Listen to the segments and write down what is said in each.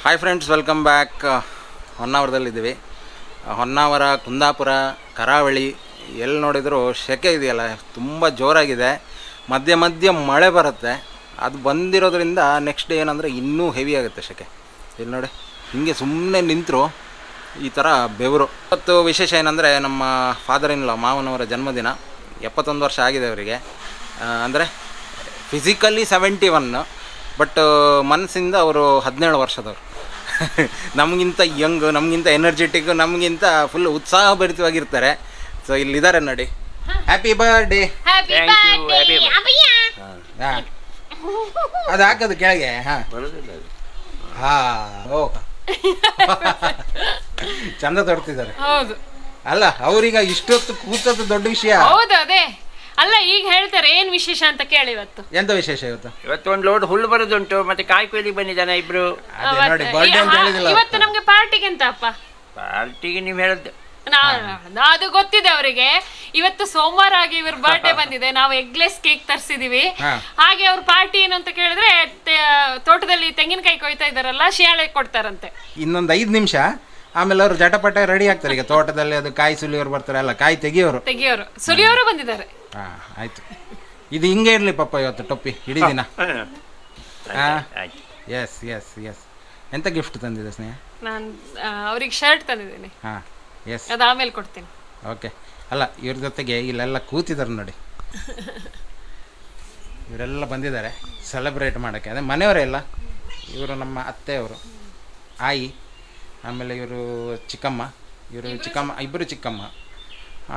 Hi friends, welcome back. ಹೊನ್ನಾವರದಲ್ಲಿದ್ದೀವಿ. ಹೊನ್ನಾವರ, ಕುಂದಾಪುರ, ಕರಾವಳಿ ಎಲ್ಲಿ ನೋಡಿದರೂ ಸೆಕೆ ಇದೆಯಲ್ಲ, ತುಂಬ ಜೋರಾಗಿದೆ. ಮಧ್ಯೆ ಮಧ್ಯೆ ಮಳೆ ಬರುತ್ತೆ. ಅದು ಬಂದಿರೋದ್ರಿಂದ ನೆಕ್ಸ್ಟ್ ಡೇ ಏನಂದರೆ ಇನ್ನೂ ಹೆವಿ ಆಗುತ್ತೆ ಸೆಕೆ. ಇಲ್ಲಿ ನೋಡಿ, ಹಿಂಗೆ ಸುಮ್ಮನೆ ನಿಂತರು ಈ ಥರ ಬೆವರು. ಇವತ್ತು ವಿಶೇಷ ಏನಂದರೆ ನಮ್ಮ ಫಾದರ್ ಇನ್ ಲಾ, ಮಾವನವರ ಜನ್ಮದಿನ. 71 ವರ್ಷ ಆಗಿದೆ ಅವರಿಗೆ. ಅಂದರೆ ಫಿಸಿಕಲಿ 71, ಬಟ್ ಮನಸ್ಸಿಂದ ಅವರು 17 ವರ್ಷದವರು. ನಮಗಿಂತ ಯಂಗ್, ನಮಗಿಂತ ಎನರ್ಜೆಟಿಕ್, ನಮಗಿಂತ ಫುಲ್ ಉತ್ಸಾಹಭರಿತವಾಗಿರ್ತಾರೆ. ಸೊ ಇಲ್ಲಿದ್ದಾರೆ ನೋಡಿ. Happy birthday. ಅದು ಹಾಕೋದು ಕೆಳಗೆ. ಓ ಚಂದ ತೊಡ್ತಿದ್ದಾರೆ. ಹೌದು ಅಲ್ಲ, ಅವ್ರೀಗ ಇಷ್ಟೊತ್ತು ಕೂತದ್ದು ದೊಡ್ಡ ವಿಷಯ. ಹೌದು, ಅದೇ ಅಲ್ಲ, ಈಗ ಹೇಳ್ತಾರೆ ಏನ್ ವಿಶೇಷ ಅಂತ ಕೇಳಿ. ಎಂತ ವಿಶೇಷ ಇವತ್ತು ಒಂದು ಲೋಡ್ ಹುಲ್ಲು ಬರೋದುಂಟು, ಮತ್ತೆ ಕಾಯಿ ಕೊಯ್ಲಿಗೆ ಬಂದಿದ್ದಾನೆ ಇಬ್ರು. ನೋಡಿ, ಬರ್ಡೇ ಅಂತ ಹೇಳಿದಿಲ್ಲ. ಇವತ್ತು ನಮ್ಗೆ ಪಾರ್ಟಿಗೆ ಎಂತ ಅಪ್ಪ? ಪಾರ್ಟಿಗೆ ನೀವು ಹೇಳದ್ದು ಅದು ಗೊತ್ತಿದೆ ಅವರಿಗೆ. ಇವತ್ತು ಸೋಮವಾರ ಆಗಿ ಇವ್ರ ಬರ್ಡೇ ಬಂದಿದೆ. ನಾವು ಎಗ್ಲೆಸ್ ಕೇಕ್ ತರಿಸಿದೀವಿ. ಹಾಗೆ ಅವ್ರ ಪಾರ್ಟಿ ಏನು ಅಂತ ಕೇಳಿದ್ರೆ, ತೋಟದಲ್ಲಿ ತೆಂಗಿನಕಾಯಿ ಕೊಯ್ತಾ ಇದಾರಲ್ಲ, ಶಿಯಾಳೆ ಕೊಡ್ತಾರಂತೆ. ಇನ್ನೊಂದು 5 ನಿಮಿಷ, ಆಮೇಲೆ ಅವರು ಜಟಪಟ ರೆಡಿ ಆಗ್ತಾರೆ. ಈಗ ತೋಟದಲ್ಲಿ ಅದು ಕಾಯಿ ಸುಲಿಯೋರು ಬರ್ತಾರೆ, ಅಲ್ಲ ಕಾಯಿ ತೆಗಿಯೋರು ಸುಲಿಯೋರು ಬಂದಿದ್ದಾರೆ. ಆಯ್ತು, ಇದು ಹಿಂಗೆ ಇರಲಿ ಪಾಪ ಇವತ್ತು ಟೊಪ್ಪಿ ಇಡೀ ದಿನ. Yes yes yes. ಎಂತ ಗಿಫ್ಟ್ ತಂದಿದೆ ಸ್ನೇಹ? ನಾನು ಅವ್ರಿಗೆ ಶರ್ಟ್ ತಂದಿದ್ದೀನಿ. ಹಾಂ, ಎಸ್, ಅದು ಆಮೇಲೆ ಕೊಡ್ತೀನಿ. ಓಕೆ. ಅಲ್ಲ, ಇವ್ರ ಜೊತೆಗೆ ಇಲ್ಲೆಲ್ಲ ಕೂತಿದ್ದಾರೆ ನೋಡಿ. ಇವರೆಲ್ಲ ಬಂದಿದ್ದಾರೆ ಸೆಲೆಬ್ರೇಟ್ ಮಾಡೋಕ್ಕೆ. ಅದೇ ಮನೆಯವರೇ ಎಲ್ಲ. ಇವರು ನಮ್ಮ ಅತ್ತೆಯವರು, ಆಯಿ, ಆಮೇಲೆ ಇವರು ಚಿಕ್ಕಮ್ಮ, ಇಬ್ಬರು ಚಿಕ್ಕಮ್ಮ,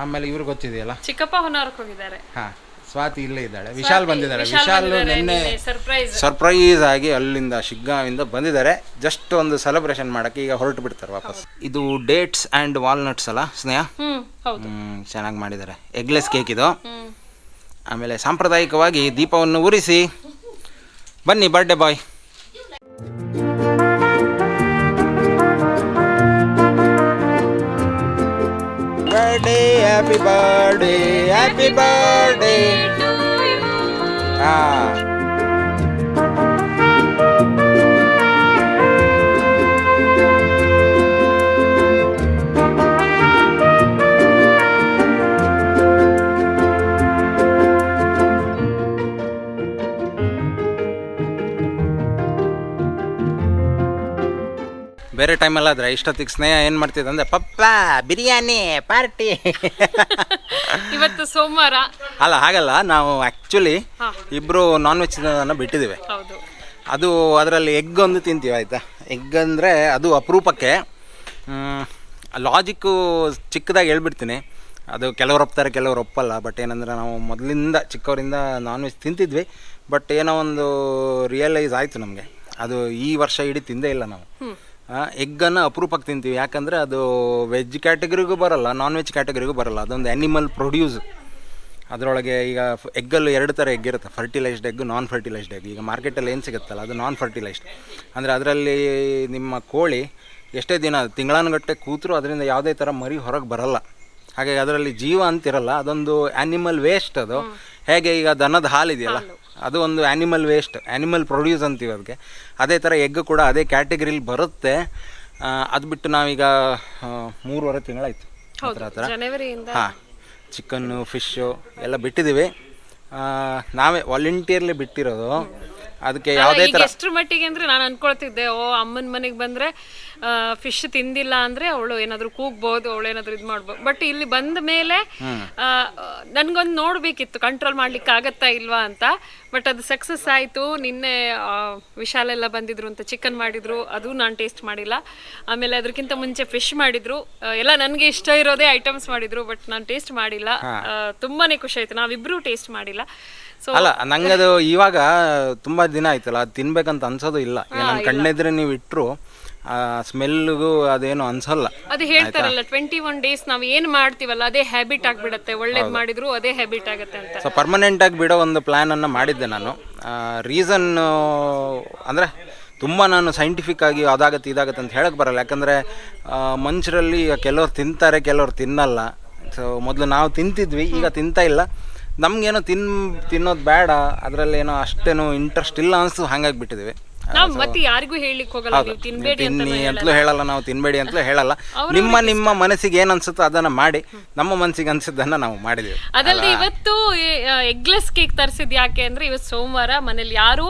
ಆಮೇಲೆ ಇವ್ರು ಗೊತ್ತಿದೆಯಲ್ಲ ಚಿಕ್ಕಪ್ಪ ಹೊನ್ನಾವರಕ್ಕೆ ಹೋಗಿದ್ದಾರೆ. ಹಾಂ, ಸ್ವಾತಿ ಇಲ್ಲೇ ಇದ್ದಾಳೆ. ವಿಶಾಲ್ ಬಂದಿದ್ದಾರೆ. ವಿಶಾಲ್ ನಿನ್ನೆ ಸರ್ಪ್ರೈಸ್ ಆಗಿ ಅಲ್ಲಿಂದ ಶಿಗ್ಗಾವಿಂದ ಬಂದಿದ್ದಾರೆ. ಜಸ್ಟ್ ಒಂದು ಸೆಲೆಬ್ರೇಷನ್ ಮಾಡೋಕ್ಕೆ ಈಗ ಹೊರಟು ಬಿಡ್ತಾರೆ ವಾಪಸ್. ಇದು ಡೇಟ್ಸ್ ಆ್ಯಂಡ್ ವಾಲ್ನಟ್ಸ್ ಅಲ್ಲ ಸ್ನೇಹ? ಚೆನ್ನಾಗಿ ಮಾಡಿದ್ದಾರೆ. ಎಗ್ಲೆಸ್ ಕೇಕ್ ಇದು. ಆಮೇಲೆ ಸಾಂಪ್ರದಾಯಿಕವಾಗಿ ದೀಪವನ್ನು ಉರಿಸಿ ಬನ್ನಿ birthday boy. Happy birthday, happy birthday. ಬೇರೆ ಟೈಮಲ್ಲಾದರೆ ಇಷ್ಟೊತ್ತಿಗೆ ಸ್ನೇಹ ಏನು ಮಾಡ್ತಿದ್ದೆ ಅಂದರೆ, ಪಪ್ಪ ಬಿರಿಯಾನಿ ಪಾರ್ಟಿ. ಇವತ್ತು ಸೋಮವಾರ ಅಲ್ಲ, ಹಾಗಲ್ಲ. ನಾವು ಆ್ಯಕ್ಚುಲಿ ಇಬ್ಬರು ನಾನ್ ವೆಜ್ ಬಿಟ್ಟಿದ್ದೀವಿ. ಅದು ಅದರಲ್ಲಿ ಎಗ್ ಒಂದು ತಿಂತೀವಿ, ಆಯಿತಾ? ಎಗ್ ಅಂದರೆ ಅದು ಅಪರೂಪಕ್ಕೆ. ಲಾಜಿಕ್ಕು ಚಿಕ್ಕದಾಗಿ ಹೇಳ್ಬಿಡ್ತೀನಿ. ಅದು ಕೆಲವ್ರು ಒಪ್ತಾರೆ, ಕೆಲವ್ರು ಒಪ್ಪಲ್ಲ. ಬಟ್ ಏನಂದರೆ, ನಾವು ಮೊದಲಿಂದ ಚಿಕ್ಕವರಿಂದ ನಾನ್ ವೆಜ್ ತಿಂತಿದ್ವಿ. ಬಟ್ ಏನೋ ಒಂದು ರಿಯಲೈಸ್ ಆಯಿತು ನಮಗೆ, ಅದು ಈ ವರ್ಷ ಇಡೀ ತಿಂದೇ ಇಲ್ಲ ನಾವು. ಎಗ್ಗನ್ನು ಅಪರೂಪಕ್ಕೆ ತಿಂತೀವಿ. ಯಾಕಂದರೆ ಅದು ವೆಜ್ ಕ್ಯಾಟಗರಿಗೂ ಬರೋಲ್ಲ, ನಾನ್ ವೆಜ್ ಕ್ಯಾಟಗರಿಗೂ ಬರೋಲ್ಲ. ಅದೊಂದು ಆ್ಯನಿಮಲ್ ಪ್ರೊಡ್ಯೂಸ್. ಅದರೊಳಗೆ ಈಗ ಎಗ್ಗಲ್ಲೂ 2 ಥರ ಎಗ್ ಇರುತ್ತೆ, ಫರ್ಟಿಲೈಸ್ಡ್ ಎಗ್, ನಾನ್ ಫರ್ಟಿಲೈಸ್ಡ್ ಎಗ್. ಈಗ ಮಾರ್ಕೆಟಲ್ಲಿ ಏನು ಸಿಗುತ್ತಲ್ಲ, ಅದು ನಾನ್ ಫರ್ಟಿಲೈಸ್ಡ್. ಅಂದರೆ ಅದರಲ್ಲಿ ನಿಮ್ಮ ಕೋಳಿ ಎಷ್ಟೇ ದಿನ ತಿಂಗಳಾನುಗಟ್ಟೆ ಕೂತರೂ ಅದರಿಂದ ಯಾವುದೇ ಥರ ಮರಿ ಹೊರಗೆ ಬರಲ್ಲ. ಹಾಗಾಗಿ ಅದರಲ್ಲಿ ಜೀವ ಅಂತಿರಲ್ಲ, ಅದೊಂದು ಆ್ಯನಿಮಲ್ ವೇಸ್ಟ್. ಅದು ಹೇಗೆ ಈಗ ದನದ ಹಾಲು ಇದೆಯಲ್ಲ, ಅದು ಒಂದು ಆ್ಯನಿಮಲ್ ವೇಸ್ಟ್, ಆ್ಯನಿಮಲ್ ಪ್ರೊಡ್ಯೂಸ್ ಅಂತೀವಿ ಅದಕ್ಕೆ. ಅದೇ ಥರ ಎಗ್ ಕೂಡ ಅದೇ ಕ್ಯಾಟಗರಿಲಿ ಬರುತ್ತೆ. ಅದು ಬಿಟ್ಟು ನಾವೀಗ 3.5 ತಿಂಗಳಾಯಿತು ಆ ಥರ. ಹಾಂ, ಚಿಕನ್ನು, ಫಿಶ್ಶು ಎಲ್ಲ ಬಿಟ್ಟಿದ್ದೀವಿ. ನಾವೇ ವಾಲಂಟಿಯರ್ಲಿ ಬಿಟ್ಟಿರೋದು. ಅದಕ್ಕೆ ಯಾವುದೇ ಥರ ಎಷ್ಟರ ಮಟ್ಟಿಗೆ ಅಂದರೆ, ನಾನು ಅನ್ಕೊಳ್ತಿದ್ದೆ, ಅಮ್ಮನ ಮನೆಗೆ ಬಂದರೆ ಫಿಶ್ ತಿಂದಿಲ್ಲ ಅಂದರೆ ಅವಳು ಏನಾದರೂ ಕೂಗ್ಬೋದು, ಅವಳು ಏನಾದರೂ ಇದು ಮಾಡ್ಬೋದು. ಬಟ್ ಇಲ್ಲಿ ಬಂದ ಮೇಲೆ ನನಗೊಂದು ನೋಡಬೇಕಿತ್ತು, ಕಂಟ್ರೋಲ್ ಮಾಡ್ಲಿಕ್ಕೆ ಆಗತ್ತಾ ಇಲ್ವಾ ಅಂತ. ಬಟ್ ಅದು ಸಕ್ಸಸ್ ಆಯಿತು. ನಿನ್ನೆ ವಿಶಾಲೆಲ್ಲ ಬಂದಿದ್ರು ಅಂತ ಚಿಕನ್ ಮಾಡಿದ್ರು, ಅದು ನಾನು ಟೇಸ್ಟ್ ಮಾಡಿಲ್ಲ. ಆಮೇಲೆ ಅದಕ್ಕಿಂತ ಮುಂಚೆ ಫಿಶ್ ಮಾಡಿದ್ರು. ಎಲ್ಲ ನನಗೆ ಇಷ್ಟ ಇರೋದೇ ಐಟಮ್ಸ್ ಮಾಡಿದ್ರು, ಬಟ್ ನಾನು ಟೇಸ್ಟ್ ಮಾಡಿಲ್ಲ. ತುಂಬಾ ಖುಷಿ ಆಯಿತು. ನಾವಿಬ್ಬರೂ ಟೇಸ್ಟ್ ಮಾಡಿಲ್ಲ. ಅಲ್ಲ, ನಂಗದು ಇವಾಗ ತುಂಬ ದಿನ ಆಯ್ತಲ್ಲ, ಅದು ತಿನ್ಬೇಕಂತ ಅನ್ಸೋದು ಇಲ್ಲ. ನನ್ನ ಕಣ್ಣೆದ್ರೆ ನೀವು ಇಟ್ಟರು ಸ್ಮೆಲ್ಗೂ ಅದೇನು ಅನ್ಸಲ್ಲ. ಅದು ಹೇಳ್ತಾರಲ್ಲ, 21 days ನಾವು ಏನು ಮಾಡ್ತೀವಲ್ಲ ಅದೇ ಹ್ಯಾಬಿಟ್ ಆಗಿಬಿಡುತ್ತೆ. ಒಳ್ಳೇದು ಮಾಡಿದ್ರು ಅದೇ ಹ್ಯಾಬಿಟ್ ಆಗುತ್ತೆ ಅಂತ. ಸೊ ಪರ್ಮನೆಂಟಾಗಿ ಬಿಡೋ ಒಂದು ಪ್ಲ್ಯಾನನ್ನು ಮಾಡಿದ್ದೆ ನಾನು. ರೀಸನ್ ಅಂದರೆ, ತುಂಬ ನಾನು ಸೈಂಟಿಫಿಕ್ ಆಗಿ ಅದಾಗತ್ತೆ ಇದಾಗತ್ತೆ ಅಂತ ಹೇಳಕ್ಕೆ ಬರಲ್ಲ. ಯಾಕಂದರೆ ಮನುಷ್ಯರಲ್ಲಿ ಕೆಲವ್ರು ತಿಂತಾರೆ, ಕೆಲವ್ರು ತಿನ್ನಲ್ಲ. ಸೊ ಮೊದಲು ನಾವು ತಿಂತಿದ್ವಿ, ಈಗ ತಿಂತಾ ಇಲ್ಲ. ನಮಗೇನೋ ತಿನ್ನೋದು ಬೇಡ, ಅದರಲ್ಲೇನೋ ಅಷ್ಟೇನೋ ಇಂಟ್ರೆಸ್ಟ್ ಇಲ್ಲ ಅನಿಸ್ತು, ಹಾಗಾಗಿ ಬಿಟ್ಟಿದ್ದೀವಿ. ನಾವು ಮತ್ತೆ ಯಾರಿಗೂ ಹೇಳಿಕ್ ಹೋಗಲ್ಲ ನೀವು ತಿನ್ಬೇಡಿ ಅಂತ ತಿನ್ನಿ ಅಂತಲೂ ಹೇಳಲ್ಲ, ನಾವು ತಿನ್ಬೇಡಿ ಅಂತಲೂ ಹೇಳಲ್ಲ. ನಿಮ್ಮ ಮನಸ್ಸಿಗೆ ಏನು ಅನ್ಸುತ್ತೋ ಅದನ್ನ ಮಾಡಿ, ನಮ್ಮ ಮನಸ್ಸಿಗೆ ಅನ್ಸಿದ್ದನ್ನ ನಾವು ಮಾಡಿದೀವಿ. ಅದಲ್ಲದೆ ಇವತ್ತು ಎಗ್ಲೆಸ್ ಕೇಕ್ ತರಿಸಿದ್ ಯಾಕೆ ಅಂದ್ರೆ ಇವತ್ತು ಸೋಮವಾರ ಮನೇಲಿ ಯಾರು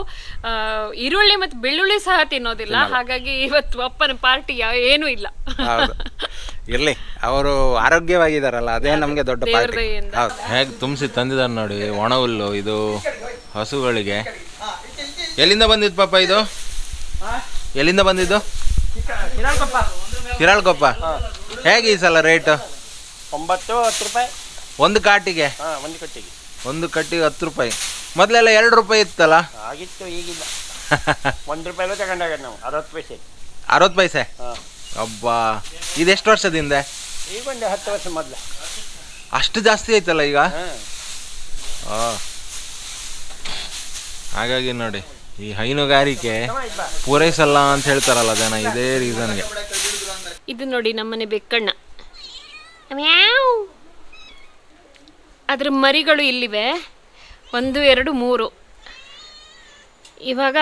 ಈರುಳ್ಳಿ ಮತ್ತು ಬೆಳ್ಳುಳ್ಳಿ ಸಹ ತಿನ್ನೋದಿಲ್ಲ, ಹಾಗಾಗಿ ಇವತ್ತು ಅಪ್ಪನ ಪಾರ್ಟಿ ಏನೂ ಇಲ್ಲ. ಹೌದು, ಇರ್ಲಿ, ಅವರು ಆರೋಗ್ಯವಾಗಿದಾರಲ್ಲ, ಅದೇ ನಮ್ಗೆ ದೊಡ್ಡ ಪಾರ್ಟಿ. ಹೌದು, ಹೇಗೆ ತುಂಬಿಸಿ ತಂದಿದ್ದಾರೆ ನೋಡಿ ಒಣ ಹುಲ್ಲು. ಇದು ಹಸುಗಳಿಗೆ. ಎಲ್ಲಿಂದ ಬಂದಿದ್ದು ಪಾಪ ಇದು? ಎಲ್ಲಿಂದ ಬಂದಿದ್ದು? ಹಿರಾಳ್ಕೊಪ್ಪ. ಹೇಗೆ ಈ ಸಲ ರೇಟು? 9-10 ರೂಪಾಯಿ ಒಂದು ಕಾಟಿಗೆ. ಒಂದು ಕಟ್ಟಿಗೆ 10 ರೂಪಾಯಿ. ಮೊದಲೆಲ್ಲ 2 ರೂಪಾಯಿ ಇತ್ತಲ್ಲ? ಆಗಿತ್ತು, ಈಗಿಲ್ಲ. 1 ರೂಪಾಯಿಲೂ ತಗೊಂಡಾಗ ನಾವು 60 ಪೈಸೆ. 60 ಪೈಸೆ? ಅಬ್ಬಾ, ಇದೆಷ್ಟು ವರ್ಷದಿಂದ? ಈಗ ಒಂದು 10 ವರ್ಷ ಮೊದಲು. ಅಷ್ಟು ಜಾಸ್ತಿ ಆಯ್ತಲ್ಲ ಈಗ? ಹಾಗಾಗಿ ನೋಡಿ, ಈ ಹೈನುಗಾರಿಕೆ ಪೂರೈಸಲ್ಲ ಅಂತ ಹೇಳ್ತಾರಲ್ಲ ಜನ, ಇದೇ ರೀಸನ್ಗೆ. ಇದು ನೋಡಿ ನಮ್ಮನೆ ಬೆಕ್ಕಣ್ಣ, ಅದ್ರ ಮರಿಗಳು ಇಲ್ಲಿವೆ, 1, 2, 3. ಇವಾಗ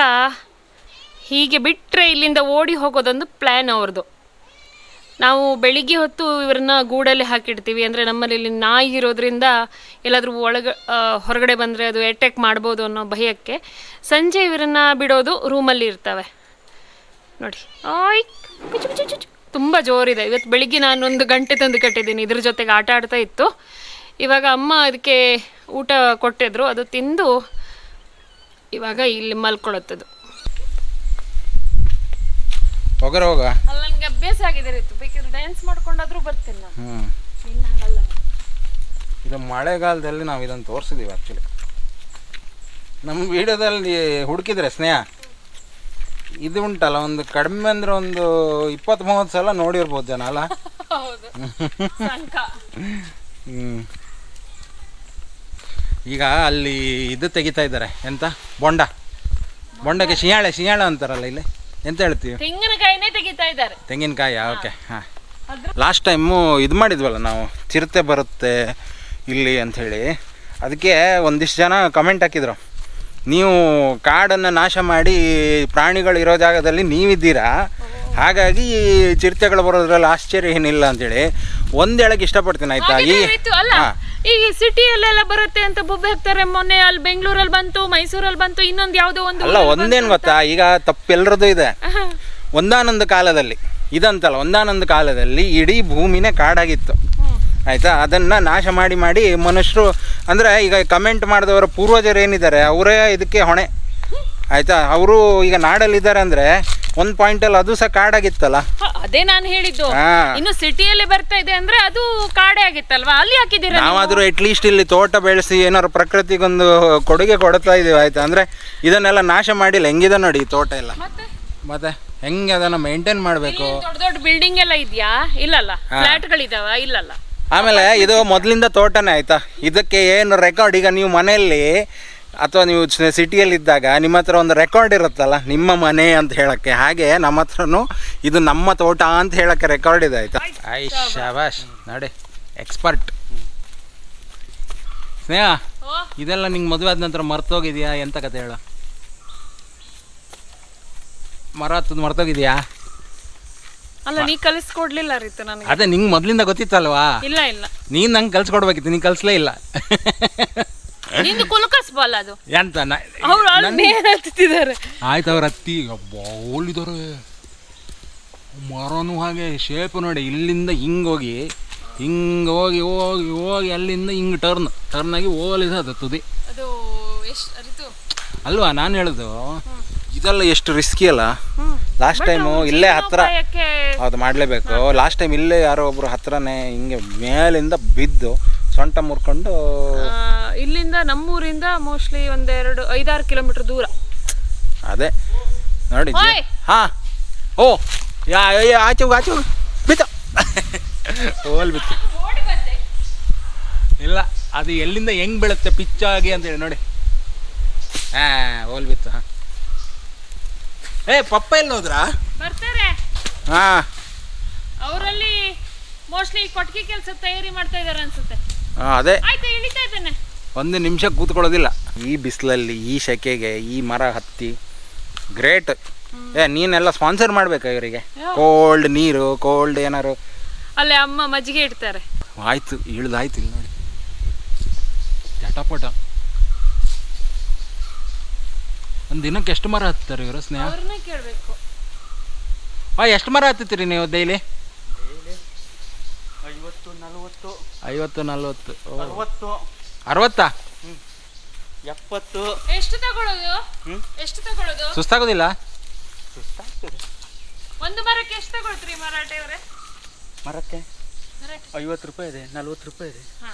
ಹೀಗೆ ಬಿಟ್ಟರೆ ಇಲ್ಲಿಂದ ಓಡಿ ಹೋಗೋದೊಂದು ಪ್ಲ್ಯಾನ್ ಅವ್ರದ್ದು. ನಾವು ಬೆಳಿಗ್ಗೆ ಹೊತ್ತು ಇವ್ರನ್ನ ಗೂಡಲ್ಲಿ ಹಾಕಿಡ್ತೀವಿ, ಅಂದರೆ ನಮ್ಮಲ್ಲಿ ಇಲ್ಲಿ ನಾಯಿ ಇರೋದ್ರಿಂದ ಎಲ್ಲಾದರೂ ಹೊರಗಡೆ ಬಂದರೆ ಅದು ಅಟ್ಯಾಕ್ ಮಾಡ್ಬೋದು ಅನ್ನೋ ಭಯಕ್ಕೆ ಸಂಜೆ ಇವರನ್ನು ಬಿಡೋದು, ರೂಮಲ್ಲಿ ಇರ್ತವೆ ನೋಡಿ. ಆಯ್ ತುಂಬ ಜೋರಿದೆ. ಇವತ್ತು ಬೆಳಿಗ್ಗೆ ನಾನು 1 ಗಂಟೆ ತಂದು ಕಟ್ಟಿದ್ದೀನಿ, ಇದ್ರ ಜೊತೆಗೆ ಆಟ ಆಡ್ತಾ ಇತ್ತು. ಇವಾಗ ಅಮ್ಮ ಅದಕ್ಕೆ ಊಟ ಕೊಟ್ಟಿದ್ರು, ಅದು ತಿಂದು ಇವಾಗ ಇಲ್ಲಿ ಮಲ್ಕೊಳ್ಳುತ್ತದು. ಹೋಗ ಅಲ್ಲಿ ನನಗೆ ಅಭ್ಯಾಸ ಆಗಿದೆ ಇತ್ತು, ಬೇಕಿದ್ರೆ ಡ್ಯಾನ್ಸ್ ಮಾಡ್ಕೊಂಡಾದ್ರೂ ಬರ್ತೀನಿ ನಾನು. ಇನ್ನು ಹಂಗಲ್ಲ. ಇದು ಮಳೆಗಾಲದಲ್ಲಿ ನಾವು ಇದನ್ನು ತೋರಿಸಿದ್ದೀವಿ. ಆ್ಯಕ್ಚುಲಿ ನಮ್ಮ ವಿಡಿಯೋದಲ್ಲಿ ಹುಡುಕಿದ್ರೆ ಸ್ನೇಹ ಇದು ಉಂಟಲ್ಲ, ಒಂದು ಕಡಿಮೆ ಅಂದರೆ ಒಂದು 20-30 ಸಲ ನೋಡಿರ್ಬೋದು ಜನ ಅಲ್ಲ? ಈಗ ಅಲ್ಲಿ ಇದು ತೆಗಿತಾ ಇದ್ದಾರೆ, ಎಂತ ಬೊಂಡಕ್ಕೆ ಶಿಯಾಳ ಅಂತಾರಲ್ಲ, ಇಲ್ಲಿ ಎಂತ ಹೇಳ್ತೀವಿ? ತೆಂಗಿನಕಾಯಿನೇ ತೆಗಿತಾ ಇದ್ದಾರೆ. ತೆಂಗಿನಕಾಯಿ, ಓಕೆ. ಹಾಂ, ಲಾಸ್ಟ್ ಟೈಮು ಇದು ಮಾಡಿದ್ವಲ್ಲ ನಾವು, ಚಿರತೆ ಬರುತ್ತೆ ಇಲ್ಲಿ ಅಂಥೇಳಿ. ಅದಕ್ಕೆ ಒಂದಿಷ್ಟು ಜನ ಕಮೆಂಟ್ ಹಾಕಿದ್ರು, ನೀವು ಕಾಡನ್ನು ನಾಶ ಮಾಡಿ ಪ್ರಾಣಿಗಳು ಇರೋ ಜಾಗದಲ್ಲಿ ನೀವಿದ್ದೀರಾ, ಹಾಗಾಗಿ ಚಿರತೆಗಳು ಬರೋದ್ರಲ್ಲಿ ಆಶ್ಚರ್ಯ ಏನಿಲ್ಲ ಅಂತೇಳಿ ಒಂದು ಹೇಳಕ್ಕೆ ಇಷ್ಟಪಡ್ತೀನಿ, ಆಯಿತಾ? ಈಗ ಸಿಟಿಯಲ್ಲೆಲ್ಲ ಬರುತ್ತೆ ಅಂತ ಬೊಬ್ಬೆ ಹಾಕ್ತಾರೆ. ಮೊನ್ನೆ ಅಲ್ಲಿ ಬೆಂಗಳೂರಲ್ಲಿ ಬಂತು, ಮೈಸೂರಲ್ಲಿ ಬಂತು, ಇನ್ನೊಂದು ಯಾವುದೋ ಒಂದು ಅಲ್ಲ. ಒಂದೇನು ಗೊತ್ತಾ, ಈಗ ತಪ್ಪೆಲ್ಲರದ್ದು ಇದೆ. ಒಂದಾನೊಂದು ಕಾಲದಲ್ಲಿ ಇದಂತಲ್ಲ, ಒಂದಾನೊಂದು ಕಾಲದಲ್ಲಿ ಇಡೀ ಭೂಮಿನೇ ಕಾಡಾಗಿತ್ತು, ಆಯಿತಾ? ಅದನ್ನು ನಾಶ ಮಾಡಿ ಮನುಷ್ಯರು, ಅಂದರೆ ಈಗ ಕಮೆಂಟ್ ಮಾಡಿದವರ ಪೂರ್ವಜರು ಏನಿದ್ದಾರೆ ಅವರೇ ಇದಕ್ಕೆ ಹೊಣೆ, ಆಯಿತಾ? ಅವರು ಈಗ ನಾಡಲ್ಲಿದ್ದಾರೆ ಅಂದರೆ ಒಂದು ಪಾಯಿಂಟಲ್ಲಿ ಅದು ಸಹ ಕಾಡಾಗಿತ್ತಲ್ಲ. ಅದೇ ನಾನು ಹೇಳಿದ್ದು, ಇನ್ನು ಸಿಟಿಯಲ್ಲಿ ಬರ್ತಾ ಇದೆ ಅಂದ್ರೆ ಅದು ಕಾಡೇ ಆಗಿತ್ತಲ್ವಾ, ಅಲ್ಲಿ ಹಾಕಿದ್ದೀರ. ನಾವಾದರೂ ಅಟ್ಲೀಸ್ಟ್ ಇಲ್ಲಿ ತೋಟ ಬೆಳೆಸಿ ಏನಾದ್ರು ಪ್ರಕೃತಿಗೊಂದು ಕೊಡುಗೆ ಕೊಡ್ತಾ ಇದೀವಿ, ಆಯ್ತಾ? ಅಂದರೆ ಇದನ್ನೆಲ್ಲ ನಾಶ ಮಾಡಿಲ್ಲ. ಹೆಂಗಿದೆ ನೋಡಿ ಈ ತೋಟ ಎಲ್ಲ, ಮತ್ತೆ ಹೆಂಗೆ ಅದನ್ನು ಮೇಂಟೈನ್ ಮಾಡಬೇಕು. ದೊಡ್ಡ ದೊಡ್ಡ ಬಿಲ್ಡಿಂಗ್ ಎಲ್ಲ ಇದೆಯಾ? ಇಲ್ಲಲ್ಲ. ಫ್ಲಾಟ್ಗಳಿದಾವ? ಇಲ್ಲಲ್ಲ. ಆಮೇಲೆ ಇದು ಮೊದಲಿಂದ ತೋಟನೇ, ಆಯಿತಾ? ಇದಕ್ಕೆ ಏನು ರೆಕಾರ್ಡ್, ಈಗ ನೀವು ಮನೆಯಲ್ಲಿ ಅಥವಾ ನೀವು ಸಿಟಿಯಲ್ಲಿದ್ದಾಗ ನಿಮ್ಮ ಹತ್ರ ಒಂದು ರೆಕಾರ್ಡ್ ಇರುತ್ತಲ್ಲ, ನಿಮ್ಮ ಮನೆ ಅಂತ ಹೇಳೋಕ್ಕೆ, ಹಾಗೆ ನಮ್ಮ ಹತ್ರನೂ ಇದು ನಮ್ಮ ತೋಟ ಅಂತ ಹೇಳೋಕ್ಕೆ ರೆಕಾರ್ಡ್ ಇದೆ, ಆಯಿತಾ? ಶಾಬಾಷ್, ನೋಡಿ, ಎಕ್ಸ್ಪರ್ಟ್. ಸ್ನೇಹ, ಇದೆಲ್ಲ ನಿಂಗೆ ಮದುವೆ ಆದ ನಂತರ ಮರ್ತೋಗಿದೆಯಾ? ಎಂತ ಕತೆ ಹೇಳು. ಮರ ಹತ್ತದ ಮರ್ತೋಗಿದೆಯಾ? ಅಲ್ಲ, ನೀ ಕಲಿಸ್ಕೊಡ್ಲಿಲ್ಲ ರೀತು ನನಗೆ. ಅದೇ ನಿಂಗೆ ಮೊದಲಿಂದ ಗೊತ್ತಿತ್ತಲ್ವಾ? ಇಲ್ಲ ಇಲ್ಲ, ನೀನು ನಂಗೆ ಕಲ್ಸ್ಕೊಡ್ಬೇಕಿತ್ತು, ನೀನು ಕಲಿಸ್ಲೇ ಇಲ್ಲ. ನಿಂದು ಕುಲಕಸ್ಬಲ್ಲ ಅದು ಎಂತ ಹತ್ತಿದ್ದಾರೆ. ಆಯ್ತು, ಅವ್ರು ಹತ್ತಿ ಹೋಲಿದ್ದಾರೆ. ಮರನೂ ಹಾಗೆ ಶೇಪ್ ನೋಡಿ, ಇಲ್ಲಿಂದ ಹಿಂಗೆ ಹೋಗಿ ಹೋಗಿ ಹೋಗಿ ಹೋಗಿ ಅಲ್ಲಿಂದ ಹಿಂಗೆ ಟರ್ನ್ ಆಗಿ ಹೋಲಿದ ಅದು ತುದಿ. ಅದು ಎಷ್ಟು ಅಲ್ವಾ ನಾನು ಹೇಳುದು, ಇದೆಲ್ಲ ಎಷ್ಟು ರಿಸ್ಕಿ ಅಲ್ಲ. ಲಾಸ್ಟ್ ಟೈಮು ಇಲ್ಲೇ ಹತ್ರ, ಹೌದು ಮಾಡಲೇಬೇಕು. ಲಾಸ್ಟ್ ಟೈಮ್ ಇಲ್ಲೇ ಯಾರೋ ಒಬ್ರು ಹತ್ರನೇ ಹಿಂಗೆ ಮೇಲಿಂದ ಬಿದ್ದು ಸೊಂಟ ಮುರ್ಕೊಂಡು, ಇಲ್ಲಿಂದ ನಮ್ಮೂರಿಂದ ಮೋಸ್ಟ್ಲಿ 5-6 ಕಿಲೋಮೀಟರ್ ದೂರ. ಅದೇ ನೋಡಿ. ಹಾಂ, ಓ ಆಚೆ ಬಿತ್ತು, ಹೋಲ್ ಬಿತ್ತು. ಇಲ್ಲ, ಅದು ಎಲ್ಲಿಂದ ಹೆಂಗೆ ಬೀಳುತ್ತೆ ಪಿಚ್ಚಾಗಿ ಅಂತೇಳಿ ನೋಡಿ. ಹೋಲ್ ಬಿತ್ತು. ಹಾಂ, ಪಪ್ಪ ಎಲ್ಲಿ ಹೋದ್ರಾ? ಬರ್ತಾರೆ. ಹಾಂ, ಅವರಲ್ಲಿ ಮೋಸ್ಟ್ಲಿ ಕೊಟ್ಟಿಗೆ ಕೆಲಸ ತಯಾರಿ ಮಾಡ್ತಾ ಇದ್ದಾರೆ ಅನ್ಸುತ್ತೆ. ಅದೇ ಆಯ್ತು, ಇಳಿತಾ ಇದ್ದೇನೆ. 1 ನಿಮಿಷ ಕೂತ್ಕೊಳ್ಳೋದಿಲ್ಲ ಈ ಬಿಸಿಲಲ್ಲಿ, ಈ ಸೆಕೆಗೆ. ಈ ಮರ ಹತ್ತಿ ಗ್ರೇಟ್. ನೀನೆಲ್ಲ ಸ್ಪಾನ್ಸರ್ ಮಾಡ್ಬೇಕಾ ಇವರಿಗೆ? ಕೋಲ್ಡ್ ನೀರು, ಕೋಲ್ಡ್ ಏನಾರು. ಅಲ್ಲೇ ಅಮ್ಮ ಮಜ್ಜಿಗೆ ಇಡ್ತಾರೆ. ಆಯ್ತು, ಇಳ್ದಾಯ್ತು ಇಲ್ಲಿ ನೋಡಿ, ಚಟಪಟ. ಒಂದು ದಿನಕ್ಕೆ ಎಷ್ಟು ಮರ ಹತ್ತಾರೆ ಇವರು ಸ್ನೇಹ? ಅವ್ರನ್ನ ಕೇಳಬೇಕು. ಎಷ್ಟು ಮರ ಹತ್ತುತ್ತೀರಿ ನೀವು ಡೈಲಿ? 50, 40, 50, 40, 60, 60. 70. ಎಷ್ಟು ತಗೊಳ್ಳೋದು? ಎಷ್ಟು ತಗೊಳ್ಳೋದು? ಸುಸ್ತಾಗೋದಿಲ್ಲ? ಸುಸ್ತಾಗ್ತದೆ. ಒಂದು ಮರಕ್ಕೆ ಎಷ್ಟು ತಗೊಳ್ತೀರಿ ಮರಾಠೆ ಅವರೇ? ಮರಕ್ಕೆ 50 ರೂಪಾಯಿ ಇದೆ, 40 ರೂಪಾಯಿ ಇದೆ,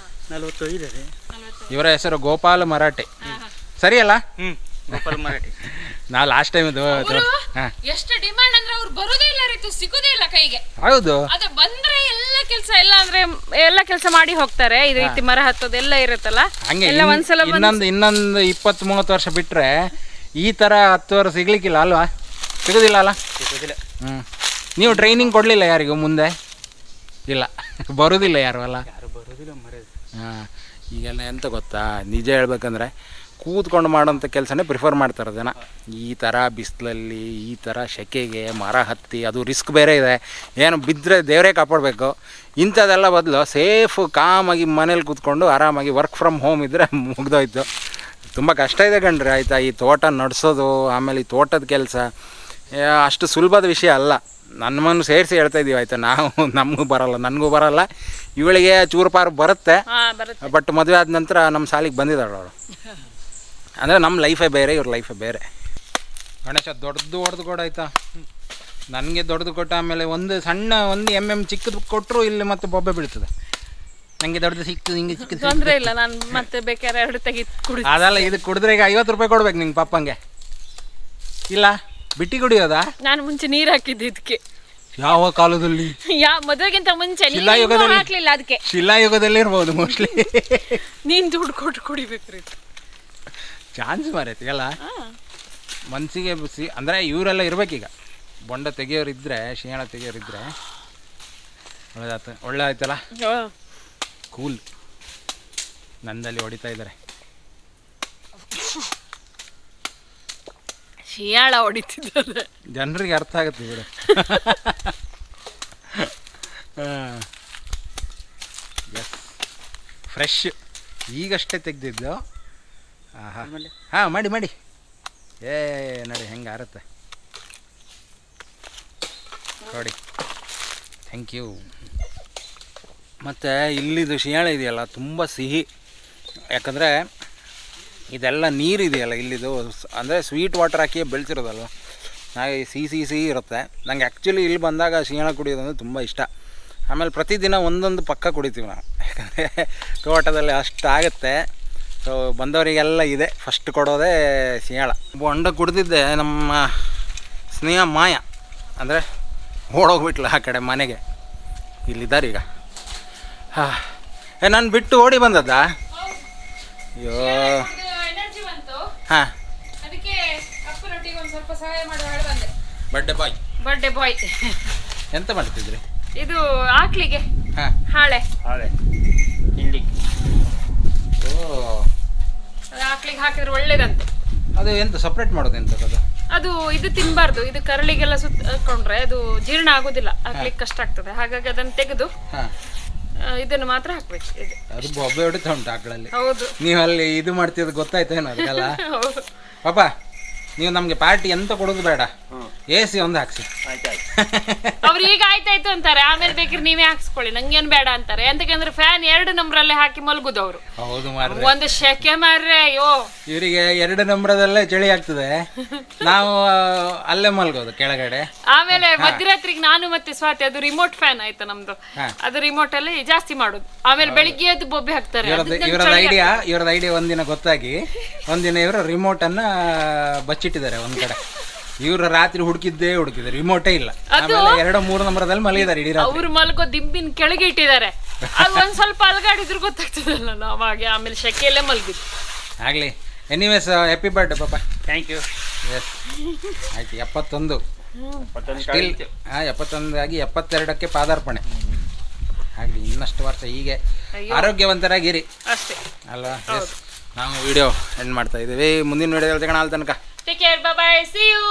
45 ಇದೆ. ಇವರ ಹೆಸರು ಗೋಪಾಲ ಮರಾಠೆ. ಸರಿ ಅಲ್ಲ? ಗೋಪಾಲ್ ಮರಾಠಿ. ನಾವು ಲಾಸ್ಟ್ ಟೈಮ್ ಎಷ್ಟು ಡಿಮಾಂಡ್ ಅಂದ್ರೆ ಅವ್ರು ಬರೋದೇ ಇಲ್ಲ ರೀತಿ, ಸಿಗೋದೇ ಇಲ್ಲ ಕೈಗೆ. ಹೌದು, ಅದೇ ಬಂದ್ರೆ ಎಲ್ಲ ಕೆಲಸ ಎಲ್ಲ ಅಂದ್ರೆ ಎಲ್ಲ ಕೆಲಸ ಮಾಡಿ ಹೋಗ್ತಾರೆ. ಈ ರೀತಿ ಮರ ಹತ್ತೋದೆಲ್ಲ ಇರುತ್ತಲ್ಲ, ಹಂಗೆ ಎಲ್ಲ ಒಂದ್ಸಲ ಇನ್ನೊಂದು 20-30 ವರ್ಷ ಬಿಟ್ರೆ ಈ ತರ 10 ವರ್ಷ ಸಿಗ್ಲಿಕ್ಕಿಲ್ಲ ಅಲ್ವಾ? ಸಿಗೋದಿಲ್ಲ ಅಲ್ಲ? ಸಿಗೋದಿಲ್ಲ. ನೀವು ಟ್ರೈನಿಂಗ್ ಕೊಡಲಿಲ್ಲ ಯಾರಿಗೂ ಮುಂದೆ? ಇಲ್ಲ, ಬರೋದಿಲ್ಲ ಯಾರು ಅಲ್ಲ? ಯಾರು ಬರೋದಿಲ್ಲ ಮರ. ಈಗೆಲ್ಲ ಎಂತ ಗೊತ್ತಾ, ನಿಜ ಹೇಳ್ಬೇಕಂದ್ರೆ ಕೂತ್ಕೊಂಡು ಮಾಡೋಂಥ ಕೆಲಸನೇ ಪ್ರಿಫರ್ ಮಾಡ್ತಾರೆ ಜನ. ಈ ಥರ ಬಿಸಿಲಲ್ಲಿ, ಈ ಥರ ಸೆಕೆಗೆ ಮರ ಹತ್ತಿ, ಅದು ರಿಸ್ಕ್ ಬೇರೆ ಇದೆ. ಏನು ಬಿದ್ದರೆ ದೇವರೇ ಕಾಪಾಡಬೇಕು. ಇಂಥದ್ದೆಲ್ಲ ಬದಲು ಸೇಫ್ ಕಾಮಾಗಿ ಮನೇಲಿ ಕೂತ್ಕೊಂಡು ಆರಾಮಾಗಿ ವರ್ಕ್ ಫ್ರಮ್ ಹೋಮ್ ಇದ್ದರೆ ಮುಗ್ದೋಯ್ತು. ತುಂಬ ಕಷ್ಟ ಇದೆ ಕಣ್ರಿ, ಆಯಿತಾ? ಈ ತೋಟ ನಡೆಸೋದು, ಆಮೇಲೆ ಈ ತೋಟದ ಕೆಲಸ ಅಷ್ಟು ಸುಲಭದ ವಿಷಯ ಅಲ್ಲ. ನನ್ನನ್ನು ಸೇರಿಸಿ ಹೇಳ್ತಾ ಇದ್ದೀವಿ, ಆಯಿತಾ? ನಮಗೂ ಬರೋಲ್ಲ, ನನಗೂ ಬರೋಲ್ಲ. ಇವಳಿಗೆ ಚೂರುಪಾರು ಬರುತ್ತೆ, ಬಟ್ ಮದುವೆ ಆದ ನಂತರ ನಮ್ಮ ಸಾಲಿಗೆ ಬಂದಿದ್ದಾಳೆ ಅವಳು. ಅಂದರೆ ನಮ್ಮ ಲೈಫೇ ಬೇರೆ, ಇವ್ರ ಲೈಫೇ ಬೇರೆ. ಗಣೇಶ ದೊಡ್ಡದು ಹೊಡೆದು ಕೊಡು, ಆಯಿತಾ? ನನಗೆ ದೊಡ್ಡದು ಕೊಟ್ಟ ಆಮೇಲೆ ಒಂದು MM ಚಿಕ್ಕದು ಕೊಟ್ಟರು ಇಲ್ಲಿ ಮತ್ತೆ ಬೊಬ್ಬೆ ಬೀಳ್ತದೆ. ನನಗೆ ದೊಡ್ಡದು ಸಿಕ್ತು, ಹಿಂಗೆ ಚಿಕ್ಕದು ತೊಂದರೆ ಇಲ್ಲ, ನಾನು ಮತ್ತೆ ಬೇಕಾದ್ರೆ 2 ತೆಗೆದು ಕುಡಿ. ಅದಲ್ಲ, ಇದು ಕುಡಿದ್ರೆ ಈಗ 50 ರೂಪಾಯಿ ಕೊಡ್ಬೇಕು ನಿಂಗೆ ಪಪ್ಪಂಗೆ. ಇಲ್ಲ ಬಿಟ್ಟಿ ಕುಡಿಯೋದಾ? ನಾನು ಮುಂಚೆ ನೀರು ಹಾಕಿದ್ದೆ ಇದಕ್ಕೆ. ಯಾವ ಕಾಲದಲ್ಲಿ? ಮದುವೆಗಿಂತ ಮುಂಚೆ ಹಾಕ್ಲಿಲ್ಲ ಅದಕ್ಕೆ. ಶಿಲಾಯುಗದಲ್ಲಿ ಇರ್ಬೋದು ಮೋಸ್ಟ್ಲಿ. ನೀನು ದುಡ್ಡು ಕೊಟ್ಟು ಕುಡಿಬೇಕ್ರಿ. ಚಾನ್ಸ್ ಮಾರೈತಿ ಅಲ್ಲ ಮನಸ್ಸಿಗೆ ಬಿಸಿ. ಅಂದರೆ ಇವರೆಲ್ಲ ಇರ್ಬೇಕೀಗ, ಬೊಂಡ ತೆಗಿಯೋರಿದ್ರೆ, ಶಿಯಾಳ ತೆಗಿಯೋರಿದ್ರೆ ಒಳ್ಳೆ ಆಯ್ತಲ್ಲ, ಕೂಲ್. ನಂದಲ್ಲಿ ಹೊಡಿತಾ ಇದ್ದಾರೆ, ಶಿಯಾಳ ಹೊಡಿತಿದ್ದಾರೆ. ಜನರಿಗೆ ಅರ್ಥ ಆಗುತ್ತೆ ಇವರು. ಎಸ್, ಫ್ರೆಶ್ ಈಗಷ್ಟೇ ತೆಗೆದಿದ್ದು. ಹಾಂ, ಮಾಡಿ ನಡಿ ಹೆಂಗೆ ಆರುತ್ತೆ ನೋಡಿ. Thank you. ಮತ್ತು ಇಲ್ಲಿದು ಶಿಯಾಳ ಇದೆಯಲ್ಲ ತುಂಬ ಸಿಹಿ, ಯಾಕಂದರೆ ಇದೆಲ್ಲ ನೀರು ಇದೆಯಲ್ಲ ಇಲ್ಲಿದು, ಅಂದರೆ ಸ್ವೀಟ್ ವಾಟರ್ ಹಾಕಿ ಬೆಳೆಸಿರೋದಲ್ವ, ಹಾಗೆ ಸಿಹಿ ಇರುತ್ತೆ. ನನಗೆ ಆ್ಯಕ್ಚುಲಿ ಇಲ್ಲಿ ಬಂದಾಗ ಶಿಯಾಳ ಕುಡಿಯೋದಂದ್ರೆ ತುಂಬ ಇಷ್ಟ. ಆಮೇಲೆ ಪ್ರತಿದಿನ ಒಂದೊಂದು ಪಕ್ಕ ಕುಡಿತೀವಿ ನಾವು, ಯಾಕಂದರೆ ತೋಟದಲ್ಲಿ ಅಷ್ಟಾಗುತ್ತೆ. ಸೊ ಬಂದವರಿಗೆಲ್ಲ ಇದೆ, ಫಸ್ಟ್ ಕೊಡೋದೇ ಶಿಯಾಳ. ಬೊಂಡ ಕುಡ್ದಿದ್ದೆ ನಮ್ಮ ಸ್ನೇಹ ಮಾಯ, ಅಂದರೆ ಓಡೋಗ್ಬಿಟ್ಲು ಆ ಕಡೆ ಮನೆಗೆ. ಇಲ್ಲಿದ್ದಾರೆ ಈಗ. ನಾನು ಬಿಟ್ಟು ಓಡಿ ಬಂದದ್ದಾ? ಅಯ್ಯೋ, ಹಾಂ. ಬರ್ಡೇ ಬಾಯ್ ಎಂತ ಮಾಡ್ತಿದ್ರಿ? ಇದು ಆಕ್ಲಿಗೆ ಹಾಳೆ ಇಲ್ಲಿ ಆಕ್ಲಿಗೆ ಹಾಕಿದ್ರೆ ಒಳ್ಳೇದಂತೆ. ಅದು ಎಂತ ಸಪ್ರೇಟ್ ಮಾಡೋದು ಎಂತದ್ದು? ಅದು ಇದು ತಿನ್ನಬಾರ್ದು, ಇದು ಕರಳಿಗೆಲ್ಲ ಸುತ್ತಕೊಂಡ್ರೆ ಅದು ಜೀರ್ಣ ಆಗೋದಿಲ್ಲ, ಹಾಕ್ಲಿಕ್ಕೆ ಕಷ್ಟ ಆಗ್ತದೆ. ಹಾಗಾಗಿ ಅದನ್ನು ತೆಗೆದು ಇದನ್ನು ಮಾತ್ರ ಹಾಕ್ಬೇಕು. ಇದು ಅದು ಬೊಬ್ಬೆ ಹೊಡಿತಾ ಉಂಟು ಆಕಳಲ್ಲಿ. ಹೌದು, ನೀವು ಅಲ್ಲಿ ಇದು ಮಾಡ್ತಿದ್ದು ಗೊತ್ತಾಯ್ತೇನೋ ಅದಕ್ಕೆಲ್ಲ. ಹೌದು ಪಾಪ, ನೀವು ನಮಗೆ ಪಾರ್ಟಿ ಎಂತ ಕೊಡೋದು ಬೇಡ, AC ಒಂದು ಹಾಕ್ಸಿ. ಅವ್ರು ಈಗ ಆಯ್ತಾಯ್ತು ಅಂತಾರೆ, ಆಮೇಲೆ ಬೇಕಿದ್ರೆ ನೀವೇ ಹಾಕ್ಸ್ಕೊಳ್ಳಿ, ನಂಗೇನು ಬೇಡ ಅಂತಾರೆ. ಎಂತಕಂದ್ರೆ ಫ್ಯಾನ್ 2 ನಂಬರಲ್ಲೇ ಹಾಕಿ ಮಲ್ಗುದು ಅವರು. ಹೌದು ಮಾರ್ರೆ, ಒಂದು ಶೆಕೆ ಮಾರ್ರೆ. ಅಯ್ಯೋ, ಇವರಿಗೆ 2 ನಂಬರದಲ್ಲೇ ಚಳಿ ಆಗ್ತದೆ, ನಾವು ಅಲ್ಲೇ ಮಲ್ಗೋದು ಕೆಳಗಡೆ. ಆಮೇಲೆ ಮಧ್ಯರಾತ್ರಿಗೆ ನಾನು ಮತ್ತೆ ಸ್ವಾತಿ, ಅದು ರಿಮೋಟ್ ಫ್ಯಾನ್ ಆಯ್ತಾ ನಮ್ದು, ಅದು ರಿಮೋಟ್ ಅಲ್ಲಿ ಜಾಸ್ತಿ ಮಾಡೋದು. ಆಮೇಲೆ ಬೆಳಿಗ್ಗೆ ಎದ್ದು ಬೊಬ್ಬೆ ಹಾಕ್ತಾರೆ. ಇವ್ರದ್ದು ಐಡಿಯಾ ಒಂದಿನ ಗೊತ್ತಾಗಿ, ಒಂದಿನ ಇವರು ರಿಮೋಟ್ ಅನ್ನ ಬಚ್ಚಿಟ್ಟಿದ್ದಾರೆ ಒಂದ್ ಕಡೆ. ಇವ್ರು ರಾತ್ರಿ ಹುಡುಕಿದ್ದೆ ರಿಮೋಟೇ ಇಲ್ಲ. ಆಮೇಲೆ 2-3 ನಂಬರದಲ್ಲಿ ಮಲಗಿದ್ದಾರೆ ಇಡೀ ರಾತ್ರಿ. ಅವ್ರು ಮಲ್ಗೋ ದಿಂಬಿನ ಕೆಳಗೆ ಇಟ್ಟಿದ್ದಾರೆ. ಅದು ಒಂದ್ ಸ್ವಲ್ಪ ಅಲ್ಗಾಡಿದ್ರು ಗೊತ್ತಾಗ್ತದಲ್ಲ ನಾವು ಹಾಗೆ. ಆಮೇಲೆ ಶೆಕೆಯಲ್ಲೇ ಮಲಗಿದ್ದು. ಆಗ್ಲಿ, ಎನಿವೇಸ್ ಹ್ಯಾಪಿ ಬರ್ಡೇ ಪಾಪ. Thank you. ಎಸ್, ಆಯ್ತು. 71 ಸ್ಟಿಲ್ 71 ಆಗಿ 72ಕ್ಕೆ ಪಾದಾರ್ಪಣೆ ಆಗಲಿ. ಇನ್ನಷ್ಟು ವರ್ಷ ಹೀಗೆ ಆರೋಗ್ಯವಂತರಾಗಿರಿ ಅಷ್ಟೇ ಅಲ್ವಾ? ನಾವು ವಿಡಿಯೋ ಎಂಡ್ ಮಾಡ್ತಾ ಇದ್ದೀವಿ. ಮುಂದಿನ ವಿಡಿಯೋದಲ್ಲಿ ಸಿಗೋಣ. ಅಲ್ಲಿ ತನಕ ಕೇರ್, ಬಾಯ್, ಸಿ ಯು.